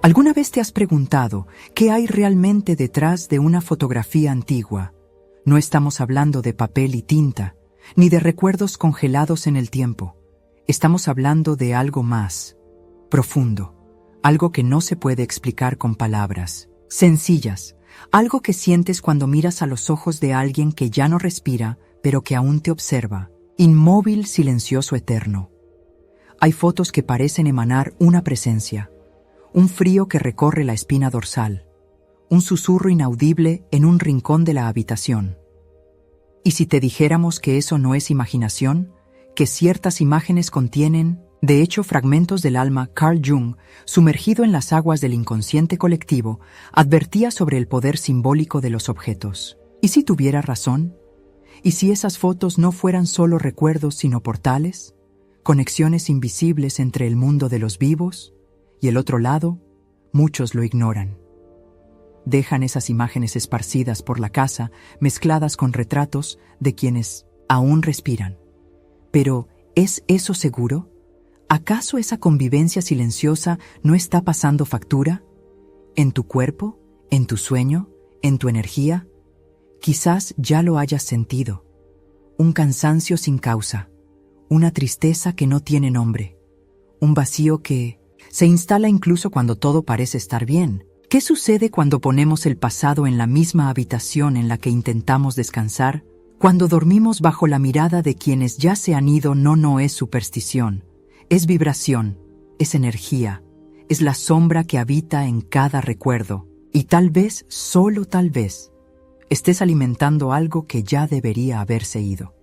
¿Alguna vez te has preguntado qué hay realmente detrás de una fotografía antigua? No estamos hablando de papel y tinta, ni de recuerdos congelados en el tiempo. Estamos hablando de algo más profundo, algo que no se puede explicar con palabras sencillas, algo que sientes cuando miras a los ojos de alguien que ya no respira, pero que aún te observa, inmóvil, silencioso, eterno. Hay fotos que parecen emanar una presencia, un frío que recorre la espina dorsal, un susurro inaudible en un rincón de la habitación. ¿Y si te dijéramos que eso no es imaginación? Que ciertas imágenes contienen, de hecho, fragmentos del alma. Carl Jung, sumergido en las aguas del inconsciente colectivo, advertía sobre el poder simbólico de los objetos. ¿Y si tuviera razón? ¿Y si esas fotos no fueran solo recuerdos sino portales? Conexiones invisibles entre el mundo de los vivos y el otro lado. Muchos lo ignoran. Dejan esas imágenes esparcidas por la casa, mezcladas con retratos de quienes aún respiran. Pero, ¿es eso seguro? ¿Acaso esa convivencia silenciosa no está pasando factura? ¿En tu cuerpo? ¿En tu sueño? ¿En tu energía? Quizás ya lo hayas sentido. Un cansancio sin causa, una tristeza que no tiene nombre, un vacío que se instala incluso cuando todo parece estar bien. ¿Qué sucede cuando ponemos el pasado en la misma habitación en la que intentamos descansar? Cuando dormimos bajo la mirada de quienes ya se han ido, no es superstición, es vibración, es energía, es la sombra que habita en cada recuerdo. Y tal vez, solo tal vez, estés alimentando algo que ya debería haberse ido.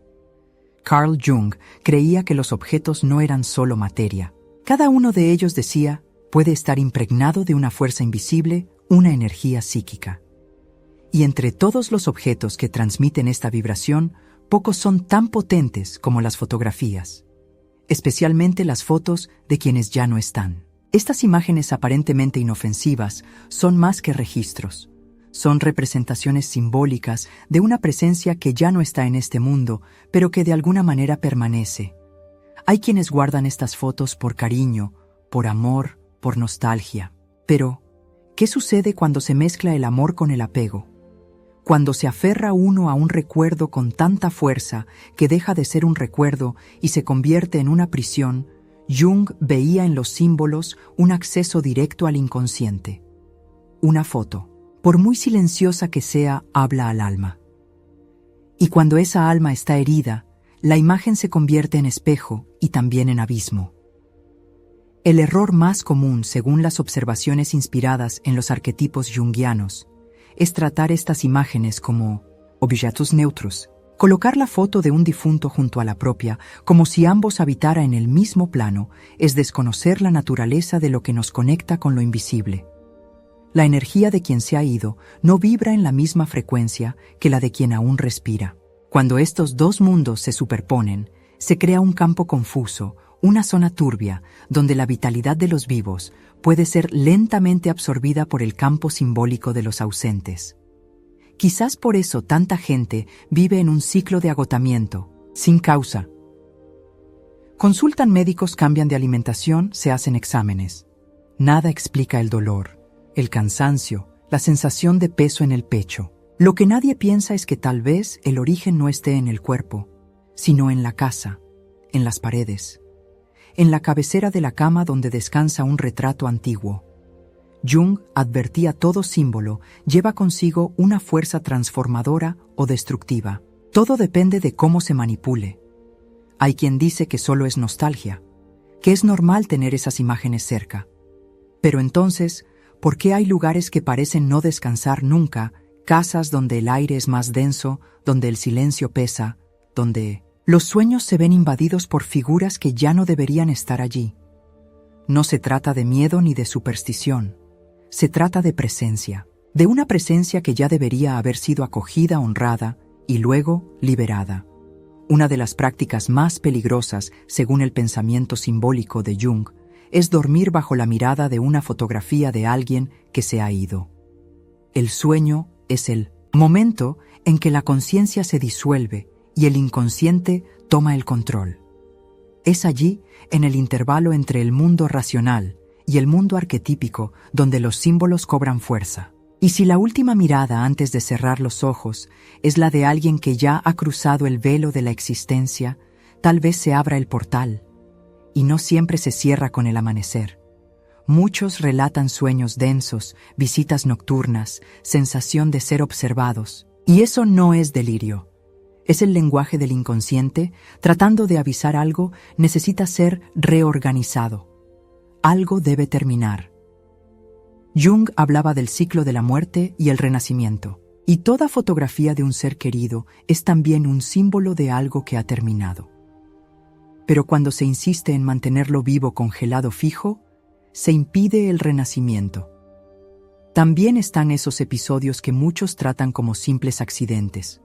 Carl Jung creía que los objetos no eran solo materia. Cada uno de ellos, decía, puede estar impregnado de una fuerza invisible, una energía psíquica. Y entre todos los objetos que transmiten esta vibración, pocos son tan potentes como las fotografías, especialmente las fotos de quienes ya no están. Estas imágenes aparentemente inofensivas son más que registros. Son representaciones simbólicas de una presencia que ya no está en este mundo, pero que de alguna manera permanece. Hay quienes guardan estas fotos por cariño, por amor, por nostalgia. Pero, ¿qué sucede cuando se mezcla el amor con el apego? Cuando se aferra uno a un recuerdo con tanta fuerza que deja de ser un recuerdo y se convierte en una prisión, Jung veía en los símbolos un acceso directo al inconsciente. Una foto, por muy silenciosa que sea, habla al alma. Y cuando esa alma está herida, la imagen se convierte en espejo y también en abismo. El error más común, según las observaciones inspiradas en los arquetipos junguianos, es tratar estas imágenes como objetos neutros, colocar la foto de un difunto junto a la propia, como si ambos habitaran en el mismo plano, es desconocer la naturaleza de lo que nos conecta con lo invisible. La energía de quien se ha ido no vibra en la misma frecuencia que la de quien aún respira. Cuando estos dos mundos se superponen, se crea un campo confuso, una zona turbia, donde la vitalidad de los vivos puede ser lentamente absorbida por el campo simbólico de los ausentes. Quizás por eso tanta gente vive en un ciclo de agotamiento, sin causa. Consultan médicos, cambian de alimentación, se hacen exámenes. Nada explica el dolor, el cansancio, la sensación de peso en el pecho. Lo que nadie piensa es que tal vez el origen no esté en el cuerpo, sino en la casa, en las paredes, en la cabecera de la cama donde descansa un retrato antiguo. Jung advertía: todo símbolo lleva consigo una fuerza transformadora o destructiva. Todo depende de cómo se manipule. Hay quien dice que solo es nostalgia, que es normal tener esas imágenes cerca. Pero entonces, ¿por qué hay lugares que parecen no descansar nunca, casas donde el aire es más denso, donde el silencio pesa, donde los sueños se ven invadidos por figuras que ya no deberían estar allí? No se trata de miedo ni de superstición. Se trata de presencia, de una presencia que ya debería haber sido acogida, honrada y luego liberada. Una de las prácticas más peligrosas, según el pensamiento simbólico de Jung, es dormir bajo la mirada de una fotografía de alguien que se ha ido. El sueño es el momento en que la conciencia se disuelve y el inconsciente toma el control. Es allí, en el intervalo entre el mundo racional, y el mundo arquetípico donde los símbolos cobran fuerza. Y si la última mirada antes de cerrar los ojos es la de alguien que ya ha cruzado el velo de la existencia, tal vez se abra el portal, y no siempre se cierra con el amanecer. Muchos relatan sueños densos, visitas nocturnas, sensación de ser observados, y eso no es delirio. Es el lenguaje del inconsciente, tratando de avisar algo, necesita ser reorganizado. Algo debe terminar. Jung hablaba del ciclo de la muerte y el renacimiento, y toda fotografía de un ser querido es también un símbolo de algo que ha terminado. Pero cuando se insiste en mantenerlo vivo congelado fijo, se impide el renacimiento. También están esos episodios que muchos tratan como simples accidentes.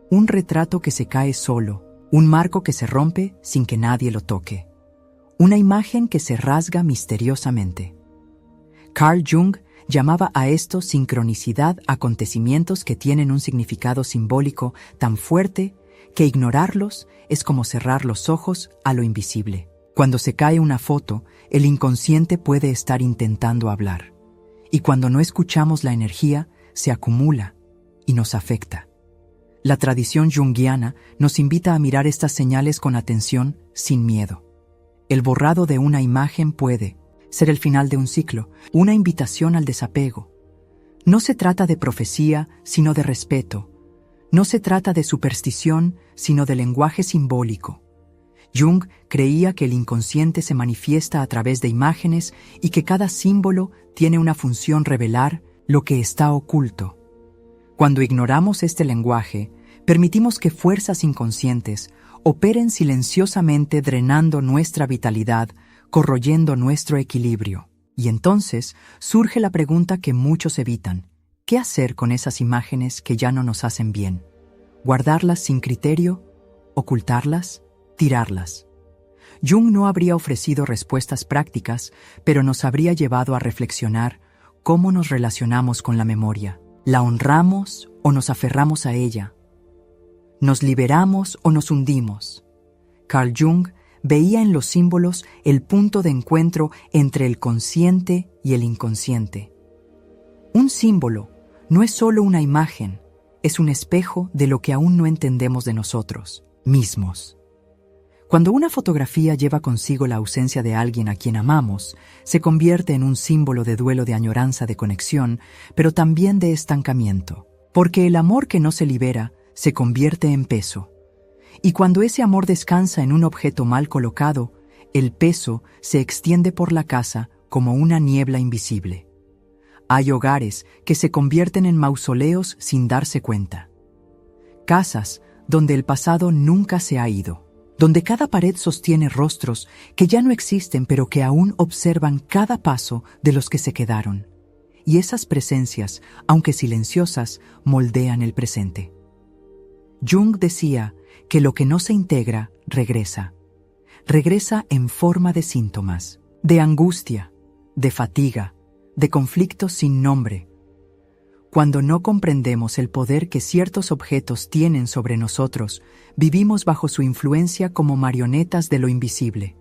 Un retrato que se cae solo, un marco que se rompe sin que nadie lo toque, una imagen que se rasga misteriosamente. Carl Jung llamaba a esto sincronicidad, acontecimientos que tienen un significado simbólico tan fuerte que ignorarlos es como cerrar los ojos a lo invisible. Cuando se cae una foto, el inconsciente puede estar intentando hablar, y cuando no escuchamos la energía, se acumula y nos afecta. La tradición junguiana nos invita a mirar estas señales con atención, sin miedo. El borrado de una imagen puede ser el final de un ciclo, una invitación al desapego. No se trata de profecía, sino de respeto. No se trata de superstición, sino de lenguaje simbólico. Jung creía que el inconsciente se manifiesta a través de imágenes y que cada símbolo tiene una función revelar lo que está oculto. Cuando ignoramos este lenguaje, permitimos que fuerzas inconscientes operen silenciosamente drenando nuestra vitalidad, corroyendo nuestro equilibrio. Y entonces surge la pregunta que muchos evitan: ¿qué hacer con esas imágenes que ya no nos hacen bien? ¿Guardarlas sin criterio? ¿Ocultarlas? ¿Tirarlas? Jung no habría ofrecido respuestas prácticas, pero nos habría llevado a reflexionar cómo nos relacionamos con la memoria. ¿La honramos o nos aferramos a ella? ¿Nos liberamos o nos hundimos? Carl Jung veía en los símbolos el punto de encuentro entre el consciente y el inconsciente. Un símbolo no es solo una imagen, es un espejo de lo que aún no entendemos de nosotros mismos. Cuando una fotografía lleva consigo la ausencia de alguien a quien amamos, se convierte en un símbolo de duelo, de añoranza, de conexión, pero también de estancamiento. Porque el amor que no se libera se convierte en peso. Y cuando ese amor descansa en un objeto mal colocado, el peso se extiende por la casa como una niebla invisible. Hay hogares que se convierten en mausoleos sin darse cuenta. Casas donde el pasado nunca se ha ido, donde cada pared sostiene rostros que ya no existen pero que aún observan cada paso de los que se quedaron. Y esas presencias, aunque silenciosas, moldean el presente. Jung decía que lo que no se integra regresa. Regresa en forma de síntomas, de angustia, de fatiga, de conflictos sin nombre. Cuando no comprendemos el poder que ciertos objetos tienen sobre nosotros, vivimos bajo su influencia como marionetas de lo invisible.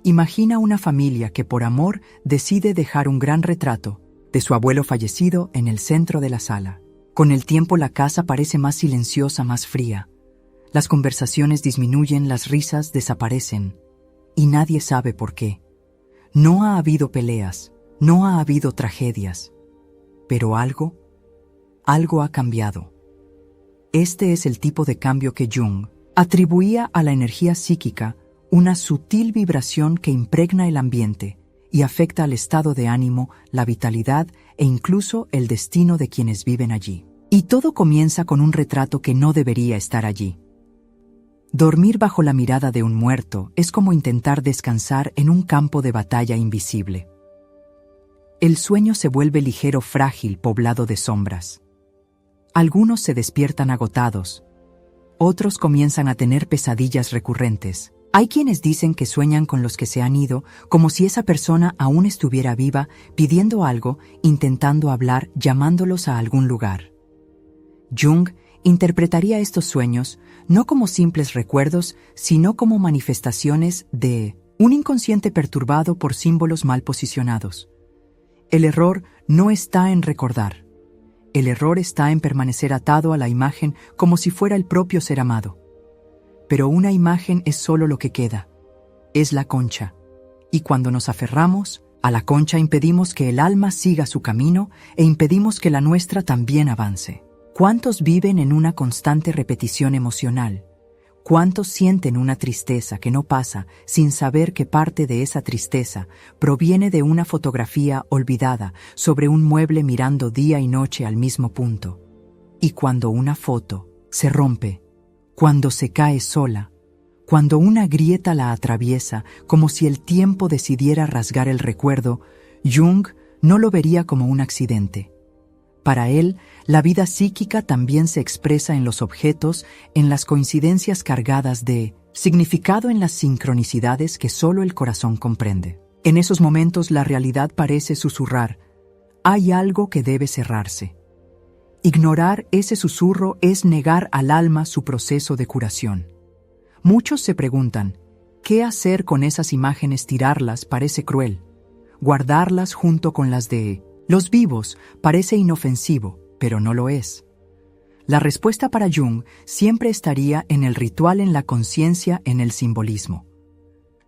Imagina una familia que por amor decide dejar un gran retrato de su abuelo fallecido en el centro de la sala. Con el tiempo la casa parece más silenciosa, más fría. Las conversaciones disminuyen, las risas desaparecen, y nadie sabe por qué. No ha habido peleas, no ha habido tragedias, pero algo ha cambiado. Este es el tipo de cambio que Jung atribuía a la energía psíquica, una sutil vibración que impregna el ambiente y afecta al estado de ánimo, la vitalidad e incluso el destino de quienes viven allí. Y todo comienza con un retrato que no debería estar allí. Dormir bajo la mirada de un muerto es como intentar descansar en un campo de batalla invisible. El sueño se vuelve ligero, frágil, poblado de sombras. Algunos se despiertan agotados, otros comienzan a tener pesadillas recurrentes. Hay quienes dicen que sueñan con los que se han ido, como si esa persona aún estuviera viva, pidiendo algo, intentando hablar, llamándolos a algún lugar. Jung interpretaría estos sueños no como simples recuerdos, sino como manifestaciones de Un inconsciente perturbado por símbolos mal posicionados. El error no está en recordar. El error está en permanecer atado a la imagen como si fuera el propio ser amado. Pero una imagen es solo lo que queda. Es la concha. Y cuando nos aferramos a la concha impedimos que el alma siga su camino e impedimos que la nuestra también avance. ¿Cuántos viven en una constante repetición emocional? ¿Cuántos sienten una tristeza que no pasa sin saber que parte de esa tristeza proviene de una fotografía olvidada sobre un mueble mirando día y noche al mismo punto? Y cuando una foto se rompe, cuando se cae sola, cuando una grieta la atraviesa como si el tiempo decidiera rasgar el recuerdo, Jung no lo vería como un accidente. Para él, la vida psíquica también se expresa en los objetos, en las coincidencias cargadas de significado, en las sincronicidades que solo el corazón comprende. En esos momentos la realidad parece susurrar: hay algo que debe cerrarse. Ignorar ese susurro es negar al alma su proceso de curación. Muchos se preguntan, ¿qué hacer con esas imágenes? Tirarlas parece cruel. Guardarlas junto con las de los vivos parece inofensivo, pero no lo es. La respuesta para Jung siempre estaría en el ritual, en la conciencia, en el simbolismo.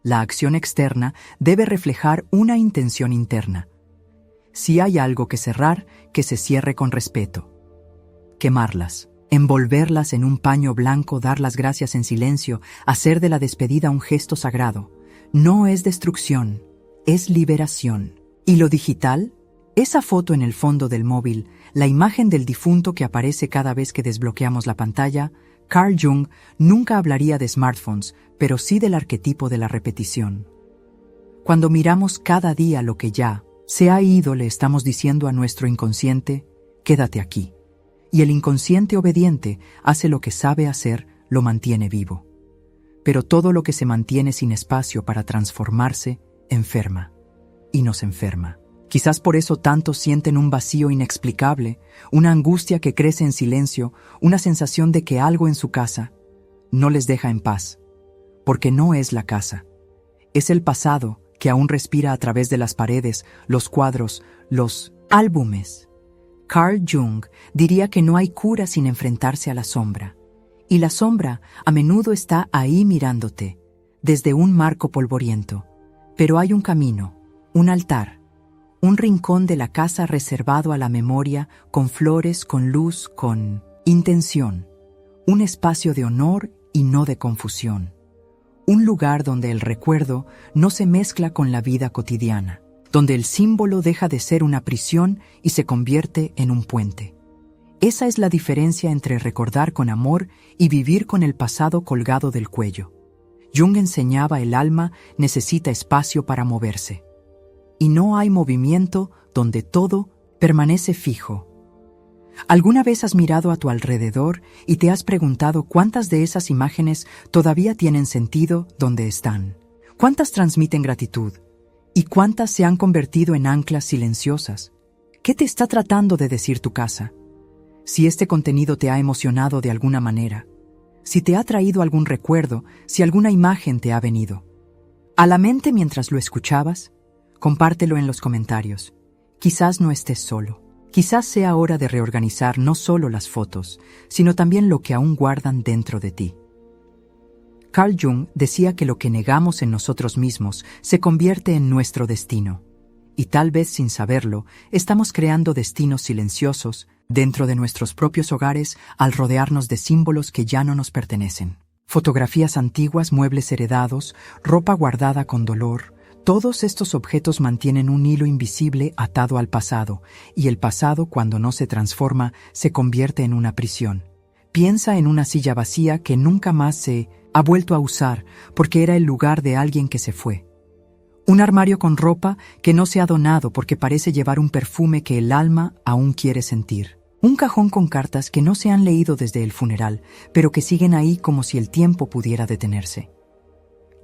La acción externa debe reflejar una intención interna. Si hay algo que cerrar, que se cierre con respeto. Quemarlas, envolverlas en un paño blanco, dar las gracias en silencio, hacer de la despedida un gesto sagrado. No es destrucción, es liberación. ¿Y lo digital? Esa foto en el fondo del móvil, la imagen del difunto que aparece cada vez que desbloqueamos la pantalla. Carl Jung nunca hablaría de smartphones, pero sí del arquetipo de la repetición. Cuando miramos cada día lo que ya se ha ido, le estamos diciendo a nuestro inconsciente: quédate aquí. Y el inconsciente obediente hace lo que sabe hacer, lo mantiene vivo. Pero todo lo que se mantiene sin espacio para transformarse, enferma. Y nos enferma. Quizás por eso tantos sienten un vacío inexplicable, una angustia que crece en silencio, una sensación de que algo en su casa no les deja en paz. Porque no es la casa. Es el pasado que aún respira a través de las paredes, los cuadros, los álbumes. Carl Jung diría que no hay cura sin enfrentarse a la sombra. Y la sombra a menudo está ahí mirándote, desde un marco polvoriento. Pero hay un camino, un altar, un rincón de la casa reservado a la memoria, con flores, con luz, con intención. Un espacio de honor y no de confusión. Un lugar donde el recuerdo no se mezcla con la vida cotidiana, donde el símbolo deja de ser una prisión y se convierte en un puente. Esa es la diferencia entre recordar con amor y vivir con el pasado colgado del cuello. Jung enseñaba: el alma necesita espacio para moverse. Y no hay movimiento donde todo permanece fijo. ¿Alguna vez has mirado a tu alrededor y te has preguntado cuántas de esas imágenes todavía tienen sentido donde están? ¿Cuántas transmiten gratitud? ¿Y cuántas se han convertido en anclas silenciosas? ¿Qué te está tratando de decir tu casa? Si este contenido te ha emocionado de alguna manera, si te ha traído algún recuerdo, si alguna imagen te ha venido a la mente mientras lo escuchabas, compártelo en los comentarios. Quizás no estés solo. Quizás sea hora de reorganizar no solo las fotos, sino también lo que aún guardan dentro de ti. Carl Jung decía que lo que negamos en nosotros mismos se convierte en nuestro destino. Y tal vez sin saberlo, estamos creando destinos silenciosos dentro de nuestros propios hogares al rodearnos de símbolos que ya no nos pertenecen. Fotografías antiguas, muebles heredados, ropa guardada con dolor. Todos estos objetos mantienen un hilo invisible atado al pasado, y el pasado, cuando no se transforma, se convierte en una prisión. Piensa en una silla vacía que nunca más se ha vuelto a usar porque era el lugar de alguien que se fue. Un armario con ropa que no se ha donado porque parece llevar un perfume que el alma aún quiere sentir. Un cajón con cartas que no se han leído desde el funeral, pero que siguen ahí como si el tiempo pudiera detenerse.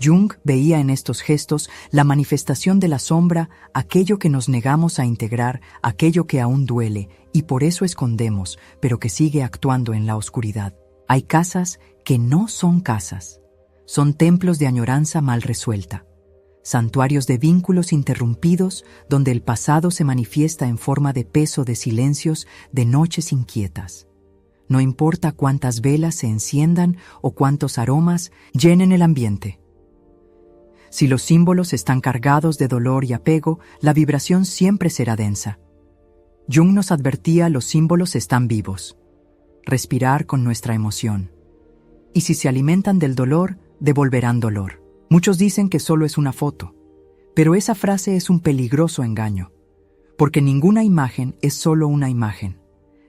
Jung veía en estos gestos la manifestación de la sombra, aquello que nos negamos a integrar, aquello que aún duele y por eso escondemos, pero que sigue actuando en la oscuridad. Hay casas que no son casas, son templos de añoranza mal resuelta. santuarios de vínculos interrumpidos donde el pasado se manifiesta en forma de peso de silencios de noches inquietas. No importa cuántas velas se enciendan o cuántos aromas llenen el ambiente. Si los símbolos están cargados de dolor y apego, la vibración siempre será densa. Jung nos advertía: los símbolos están vivos. Respirar con nuestra emoción. Y si se alimentan del dolor, devolverán dolor. Muchos dicen que solo es una foto, pero esa frase es un peligroso engaño, porque ninguna imagen es solo una imagen.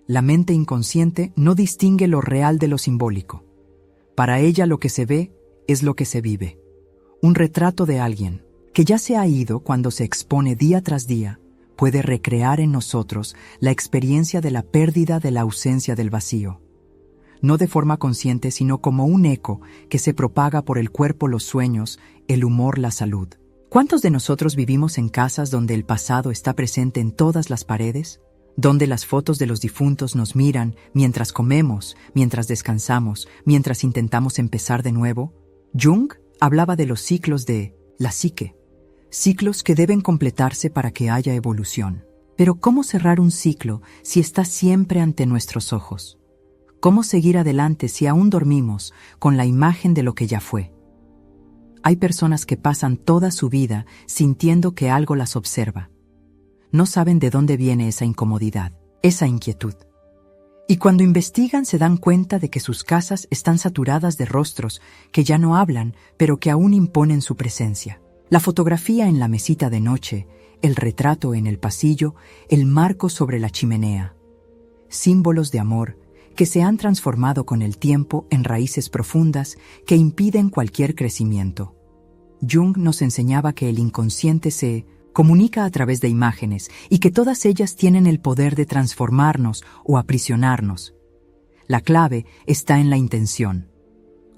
La mente inconsciente no distingue lo real de lo simbólico. Para ella lo que se ve es lo que se vive. Un retrato de alguien que ya se ha ido, cuando se expone día tras día, puede recrear en nosotros la experiencia de la pérdida, de la ausencia, del vacío. No de forma consciente, sino como un eco que se propaga por el cuerpo, los sueños, el humor, la salud. ¿Cuántos de nosotros vivimos en casas donde el pasado está presente en todas las paredes? Donde las fotos de los difuntos nos miran mientras comemos, mientras descansamos, mientras intentamos empezar de nuevo. Jung hablaba de los ciclos de la psique, ciclos que deben completarse para que haya evolución. Pero ¿cómo cerrar un ciclo si está siempre ante nuestros ojos? ¿Cómo seguir adelante si aún dormimos con la imagen de lo que ya fue? Hay personas que pasan toda su vida sintiendo que algo las observa. No saben de dónde viene esa incomodidad, esa inquietud. Y cuando investigan se dan cuenta de que sus casas están saturadas de rostros que ya no hablan, pero que aún imponen su presencia. La fotografía en la mesita de noche, el retrato en el pasillo, el marco sobre la chimenea. Símbolos de amor que se han transformado con el tiempo en raíces profundas que impiden cualquier crecimiento. Jung nos enseñaba que el inconsciente se comunica a través de imágenes y que todas ellas tienen el poder de transformarnos o aprisionarnos. La clave está en la intención.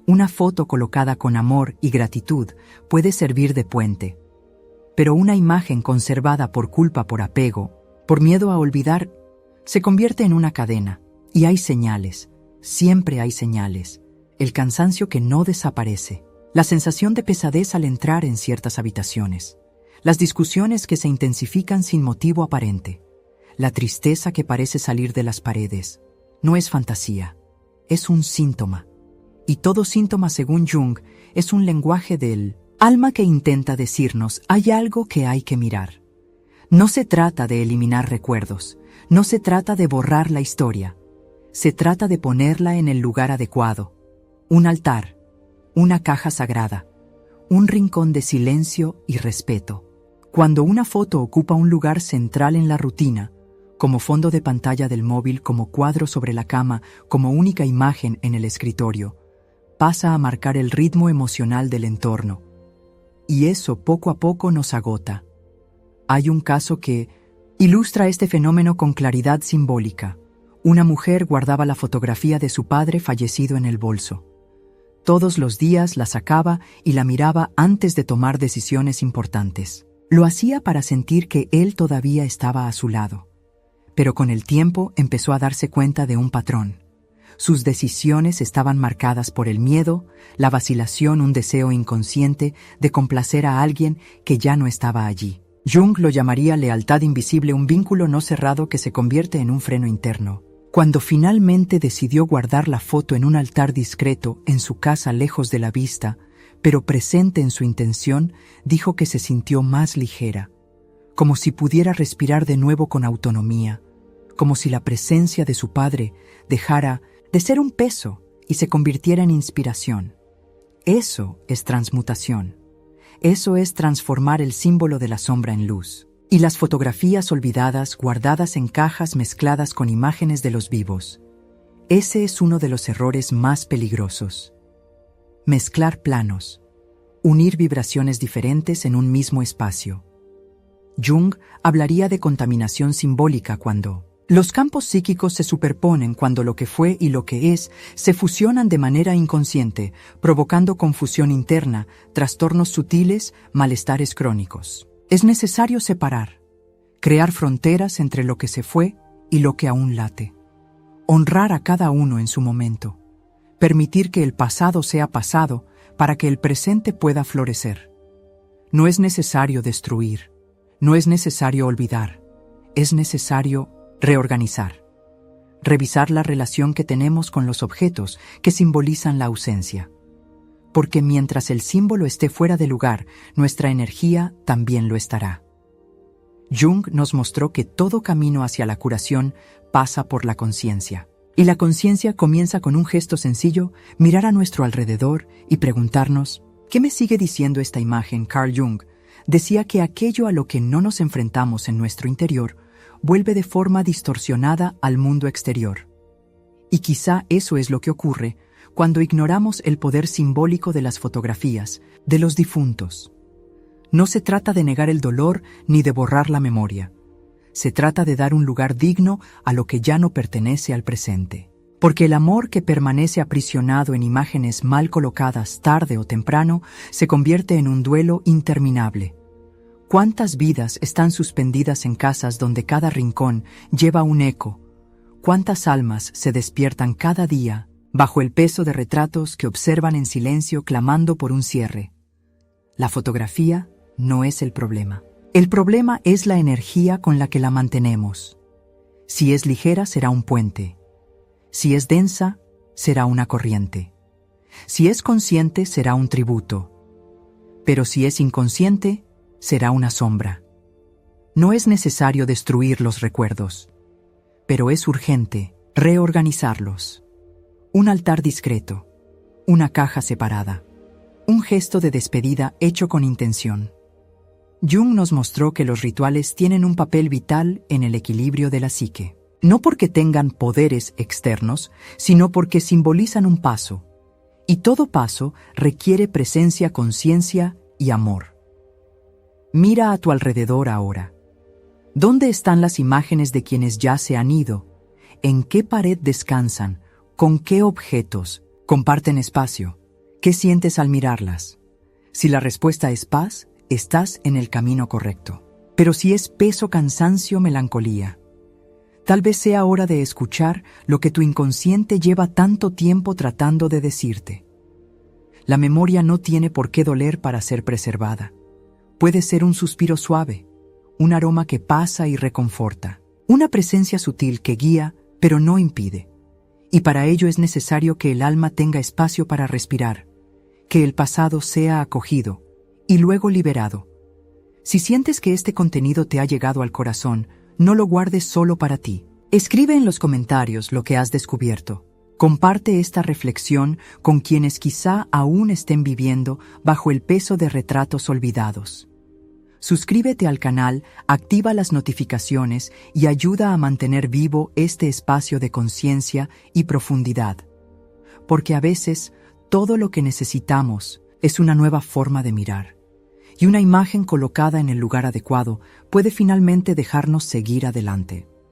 Una foto colocada con amor y gratitud puede servir de puente, pero una imagen conservada por culpa, por apego, por miedo a olvidar, se convierte en una cadena. Y hay señales, siempre hay señales, el cansancio que no desaparece, la sensación de pesadez al entrar en ciertas habitaciones, las discusiones que se intensifican sin motivo aparente, la tristeza que parece salir de las paredes. No es fantasía, es un síntoma. Y todo síntoma, según Jung, es un lenguaje del alma que intenta decirnos: hay algo que hay que mirar. No se trata de eliminar recuerdos, no se trata de borrar la historia. Se trata de ponerla en el lugar adecuado. Un altar, una caja sagrada, un rincón de silencio y respeto. Cuando una foto ocupa un lugar central en la rutina, como fondo de pantalla del móvil, como cuadro sobre la cama, como única imagen en el escritorio, pasa a marcar el ritmo emocional del entorno. Y eso poco a poco nos agota. Hay un caso que ilustra este fenómeno con claridad simbólica. Una mujer guardaba la fotografía de su padre fallecido en el bolso. Todos los días la sacaba y la miraba antes de tomar decisiones importantes. Lo hacía para sentir que él todavía estaba a su lado. Pero con el tiempo empezó a darse cuenta de un patrón. Sus decisiones estaban marcadas por el miedo, la vacilación, un deseo inconsciente de complacer a alguien que ya no estaba allí. Jung lo llamaría lealtad invisible, un vínculo no cerrado que se convierte en un freno interno. Cuando finalmente decidió guardar la foto en un altar discreto en su casa, lejos de la vista, pero presente en su intención, dijo que se sintió más ligera, como si pudiera respirar de nuevo con autonomía, como si la presencia de su padre dejara de ser un peso y se convirtiera en inspiración. Eso es transmutación. Eso es transformar el símbolo de la sombra en luz. Y las fotografías olvidadas, guardadas en cajas mezcladas con imágenes de los vivos. Ese es uno de los errores más peligrosos. Mezclar planos. Unir vibraciones diferentes en un mismo espacio. Jung hablaría de contaminación simbólica cuando los campos psíquicos se superponen, cuando lo que fue y lo que es se fusionan de manera inconsciente, provocando confusión interna, trastornos sutiles, malestares crónicos. Es necesario separar, crear fronteras entre lo que se fue y lo que aún late. Honrar a cada uno en su momento. Permitir que el pasado sea pasado para que el presente pueda florecer. No es necesario destruir, no es necesario olvidar, es necesario reorganizar. Revisar la relación que tenemos con los objetos que simbolizan la ausencia. Porque mientras el símbolo esté fuera de lugar, nuestra energía también lo estará. Jung nos mostró que todo camino hacia la curación pasa por la conciencia. Y la conciencia comienza con un gesto sencillo, mirar a nuestro alrededor y preguntarnos, ¿qué me sigue diciendo esta imagen? Carl Jung decía que aquello a lo que no nos enfrentamos en nuestro interior vuelve de forma distorsionada al mundo exterior. Y quizá eso es lo que ocurre cuando ignoramos el poder simbólico de las fotografías, de los difuntos. No se trata de negar el dolor ni de borrar la memoria. Se trata de dar un lugar digno a lo que ya no pertenece al presente. Porque el amor que permanece aprisionado en imágenes mal colocadas tarde o temprano se convierte en un duelo interminable. ¿Cuántas vidas están suspendidas en casas donde cada rincón lleva un eco? ¿Cuántas almas se despiertan cada día bajo el peso de retratos que observan en silencio clamando por un cierre? La fotografía no es el problema. El problema es la energía con la que la mantenemos. Si es ligera, será un puente. Si es densa, será una corriente. Si es consciente, será un tributo. Pero si es inconsciente, será una sombra. No es necesario destruir los recuerdos, pero es urgente reorganizarlos. Un altar discreto, una caja separada, un gesto de despedida hecho con intención. Jung nos mostró que los rituales tienen un papel vital en el equilibrio de la psique. No porque tengan poderes externos, sino porque simbolizan un paso. Y todo paso requiere presencia, conciencia y amor. Mira a tu alrededor ahora. ¿Dónde están las imágenes de quienes ya se han ido? ¿En qué pared descansan? ¿Con qué objetos comparten espacio? ¿Qué sientes al mirarlas? Si la respuesta es paz, estás en el camino correcto. Pero si es peso, cansancio, melancolía, tal vez sea hora de escuchar lo que tu inconsciente lleva tanto tiempo tratando de decirte. La memoria no tiene por qué doler para ser preservada. Puede ser un suspiro suave, un aroma que pasa y reconforta, una presencia sutil que guía, pero no impide. Y para ello es necesario que el alma tenga espacio para respirar, que el pasado sea acogido y luego liberado. Si sientes que este contenido te ha llegado al corazón, no lo guardes solo para ti. Escribe en los comentarios lo que has descubierto. Comparte esta reflexión con quienes quizá aún estén viviendo bajo el peso de retratos olvidados. Suscríbete al canal, activa las notificaciones y ayuda a mantener vivo este espacio de conciencia y profundidad. Porque a veces, todo lo que necesitamos es una nueva forma de mirar. Y una imagen colocada en el lugar adecuado puede finalmente dejarnos seguir adelante.